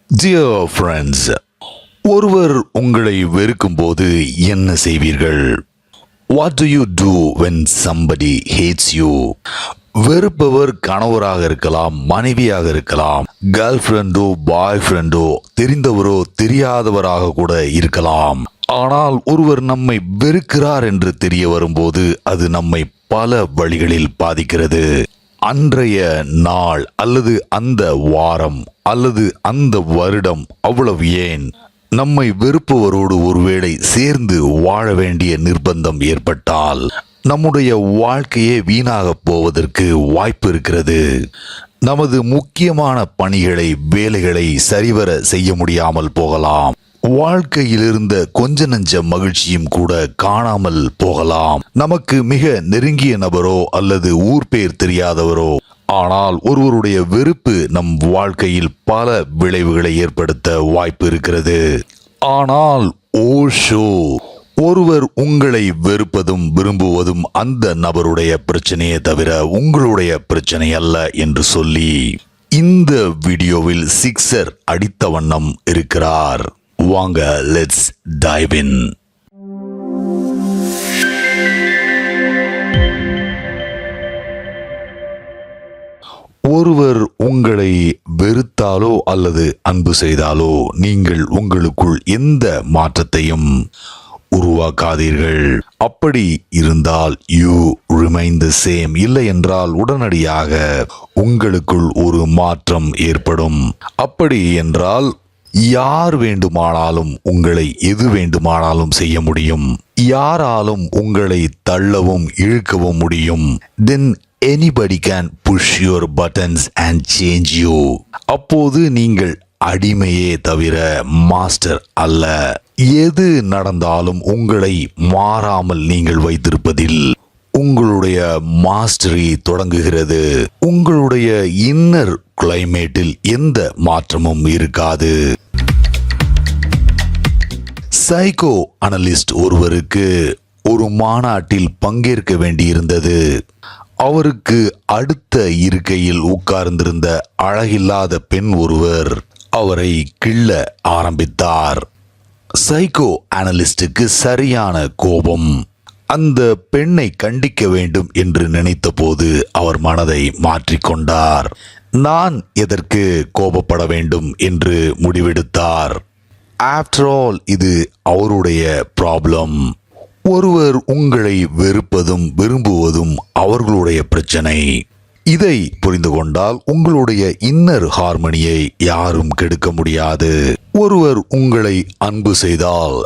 Dear friends, ஒருவர் உங்களை வெறுக்கும் போது என்ன செய்வீர்கள்? What do you do when somebody hates you? வெறுப்பவர் கணவராக இருக்கலாம், மனைவியாக இருக்கலாம், கேர்ள் ஃப்ரெண்டோ பாய் ஃப்ரெண்டோ, தெரிந்தவரோ தெரியாதவராக கூட இருக்கலாம். ஆனால் ஒருவர் நம்மை வெறுக்கிறார் என்று தெரிய வரும்போது அது நம்மை பல வழிகளில் பாதிக்கிறது. அன்றைய நாள் அல்லது அந்த வாரம் அல்லது அந்த வருடம், அவ்வளவு ஏன், நம்மை வெறுப்பவரோடு ஒருவேளை சேர்ந்து வாழ வேண்டிய நிர்பந்தம் ஏற்பட்டால் நம்முடைய வாழ்க்கையே வீணாக போவதற்கு வாய்ப்பு இருக்கிறது. நமது முக்கியமான பணிகளை, வேலைகளை சரிவர செய்ய முடியாமல் போகலாம். வாழ்க்கையில் இருந்த கொஞ்ச நஞ்ச மகிழ்ச்சியும் கூட காணாமல் போகலாம். நமக்கு மிக நெருங்கிய நபரோ அல்லது ஊர் பேர் தெரியாதவரோ. ஆனால் ஒருவருடைய வெறுப்பு நம் வாழ்க்கையில் பல விளைவுகளை ஏற்படுத்த வாய்ப்பு இருக்கிறது. ஆனால் ஓஷோ, ஒருவர் உங்களை வெறுப்பதும் விரும்புவதும் அந்த நபருடைய பிரச்சனையே தவிர உங்களுடைய பிரச்சனை அல்ல என்று சொல்லி இந்த வீடியோவில் சிக்ஸர் அடித்த வண்ணம் இருக்கிறார். வாங்க, லெட்ஸ் டைவ் இன். ஒருவர் உங்களை வெறுத்தாலோ அல்லது அன்பு செய்தாலோ நீங்கள் உங்களுக்குள் எந்த மாற்றத்தையும் உருவாக்காதீர்கள். அப்படி இருந்தால் யூ ரிமைன் தி சேம். இல்லை என்றால் உடனடியாக உங்களுக்குள் ஒரு மாற்றம் ஏற்படும். அப்படி என்றால் யார் வேண்டுமானாலும் உங்களை எது வேண்டுமானாலும் செய்ய முடியும். யாராலும் உங்களை தள்ளவும் இழுக்கவும் முடியும். Then anybody can push your buttons and change you. அப்போது நீங்கள் அடிமையே தவிர மாஸ்டர் அல்ல. எது நடந்தாலும் உங்களை மாறாமல் நீங்கள் வைத்திருப்பதில் உங்களுடைய மாஸ்டரி தொடங்குகிறது. உங்களுடைய இன்னர் கிளைமேட்டில் எந்த மாற்றமும் இருக்காது. சைக்கோ அனலிஸ்ட் ஒருவருக்கு ஒரு மாநாட்டில் பங்கேற்க வேண்டியிருந்தது. அவருக்கு அடுத்த இருக்கையில் உட்கார்ந்திருந்த அழகில்லாத பெண் ஒருவர் அவரை கிள்ள ஆரம்பித்தார். சைக்கோ அனலிஸ்டுக்கு சரியான கோபம். அந்த பெண்ணை கண்டிக்க வேண்டும் என்று நினைத்த போது அவர் மனதை மாற்றிக்கொண்டார். நான் எதற்கு கோபப்பட வேண்டும் என்று முடிவெடுத்தார். ஆஃப்டர் ஆல் இது அவருடைய ப்ராப்ளம். ஒருவர் உங்களை வெறுப்பதும் விரும்புவதும் அவர்களுடைய பிரச்சனை. இதை புரிந்து கொண்டால் உங்களுடைய இன்னர் ஹார்மனியை யாரும் கெடுக்க முடியாது. ஒருவர் உங்களை அன்பு செய்தால்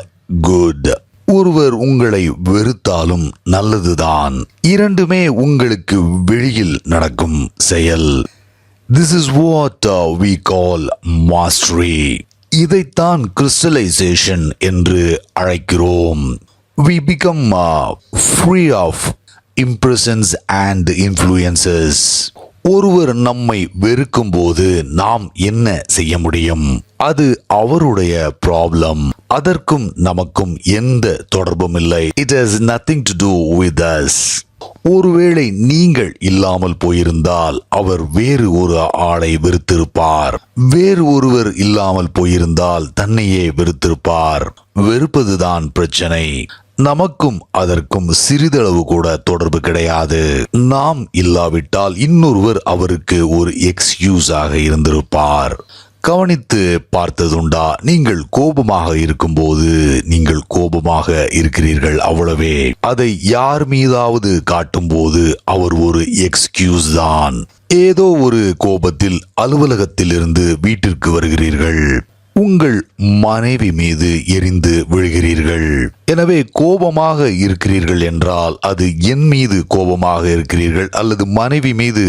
குட், ஒருவர் உங்களை வெறுத்தாலும் நல்லதுதான். இரண்டுமே உங்களுக்கு வெளியில் நடக்கும் செயல். This is what we call mastery. இதைத்தான் கிறிஸ்டலைசேஷன் என்று அழைக்கிறோம். We become free of impressions and influences. ஒருவர் நம்மை வெறுக்கும் போது நாம் என்ன செய்ய முடியும்? அது அவருடைய ப்ராப்ளம். அதற்கும் நமக்கும் எந்த தொடர்பும் இல்லை. It has nothing to do with us. ஒருவேளை நீங்கள் இல்லாமல் போயிருந்தால் அவர் வேறு ஒரு ஆளை வெறுத்திருப்பார். வேறு ஒருவர் இல்லாமல் போயிருந்தால் தன்னையே வெறுத்திருப்பார். வெறுப்பதுதான் பிரச்சனை. நமக்கும் அதற்கும் சிறிதளவு கூட தொடர்பு கிடையாது. நாம் இல்லாவிட்டால் இன்னொருவர் அவருக்கு ஒரு எக்ஸ்கியூஸாக இருந்திருப்பார். கவனித்து பார்த்ததுண்டா? நீங்கள் கோபமாக இருக்கும்போது நீங்கள் கோபமாக இருக்கிறீர்கள், அவ்வளவே. அதை யார் மீதாவது காட்டும் போது அவர் ஒரு எக்ஸ்கியூஸ் தான். ஏதோ ஒரு கோபத்தில் அலுவலகத்தில் இருந்து வீட்டிற்கு வருகிறீர்கள். உங்கள் மனைவி மீது எரிந்து விழுகிறீர்கள். எனவே கோபமாக இருக்கிறீர்கள் என்றால் அது என் மீது கோபமாக இருக்கிறீர்கள் அல்லது மனைவி மீது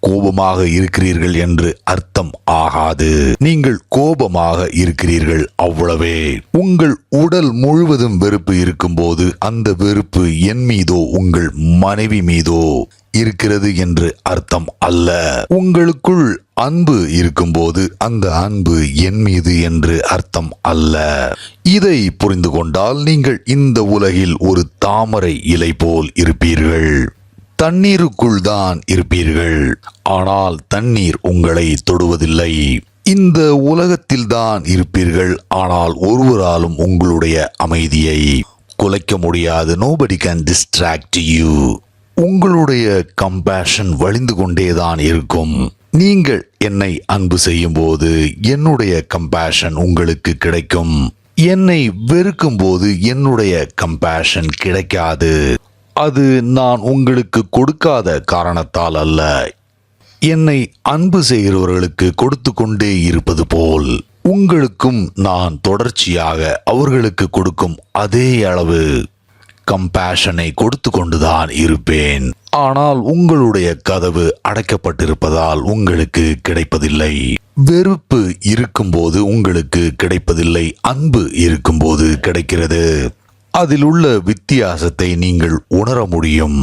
கோபமாக இருக்கிறீர்கள் என்று அர்த்தம் ஆகாது. நீங்கள் கோபமாக இருக்கிறீர்கள், அவ்வளவே. உங்கள் உடல் முழுவதும் வெறுப்பு இருக்கும்போது அந்த வெறுப்பு என் மீதோ உங்கள் மனைவி மீதோ இருக்கிறது என்று அர்த்தம் அல்ல. உங்களுக்குள் அன்பு இருக்கும்போது அந்த அன்பு என் மீது என்று அர்த்தம் அல்ல. இதை புரிந்து கொண்டால் நீங்கள் இந்த உலகில் ஒரு தாமரை இலை போல் இருப்பீர்கள். தண்ணீருக்குள் தான் இருப்பீர்கள். ஆனால் தண்ணீர் உங்களை தொடுவதில்லை. இந்த உலகத்தில்தான் இருப்பீர்கள், ஆனால் ஒருவராலும் உங்களுடைய அமைதியை குலைக்க முடியாது. nobody can distract you. உங்களுடைய கம்பேஷன் வழிந்து கொண்டேதான் இருக்கும். நீங்கள் என்னை அன்பு செய்யும் போது என்னுடைய கம்பேஷன் உங்களுக்கு கிடைக்கும். என்னை வெறுக்கும் போது என்னுடைய கம்பேஷன் கிடைக்காது. அது நான் உங்களுக்கு கொடுக்காத காரணத்தால் அல்ல, என்னை அன்பு செய்கிறவர்களுக்கு கொடுத்து கொண்டே இருப்பது போல் உங்களுக்கும் நான் தொடர்ச்சியாக அவர்களுக்கு கொடுக்கும் அதே அளவு கம்பேஷனை கொடுத்து கொண்டுதான் இருப்பேன். ஆனால் உங்களுடைய கதவு அடைக்கப்பட்டிருப்பதால் உங்களுக்கு கிடைப்பதில்லை. வெறுப்பு இருக்கும்போது உங்களுக்கு கிடைப்பதில்லை, அன்பு இருக்கும்போது கிடைக்கிறது. அதில் உள்ள வித்தியாசத்தை நீங்கள் உணர முடியும்.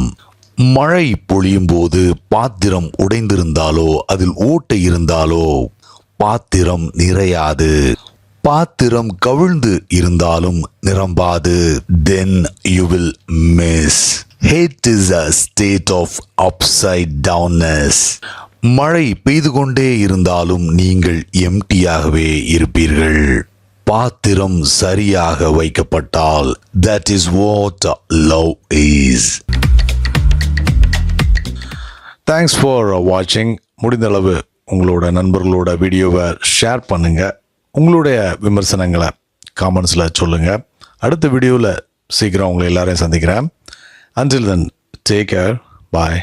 மழை பொழியும் போது பாத்திரம் உடைந்திருந்தாலோ அதில் ஓட்டை இருந்தாலோ பாத்திரம் நிறையாது. பாத்திரம் கவிழ்ந்து இருந்தாலும் நிரம்பாது. Then you will miss. Hate is a state of upside downness. மழை பெய்து கொண்டே இருந்தாலும் நீங்கள் எம்டியாகவே இருப்பீர்கள். பாத்திரம் சரியாக வைக்கப்பட்டால் that is what love is. Thanks for watching. முடிந்தளவு உங்களோட நண்பர்களோட வீடியோவை ஷேர் பண்ணுங்க. உங்களுடைய விமர்சனங்களை காமெண்ட்ஸில் சொல்லுங்கள். அடுத்த வீடியோவில் சீக்கிரம் உங்களை எல்லாரையும் சந்திக்கிறேன். Until then, take care. Bye.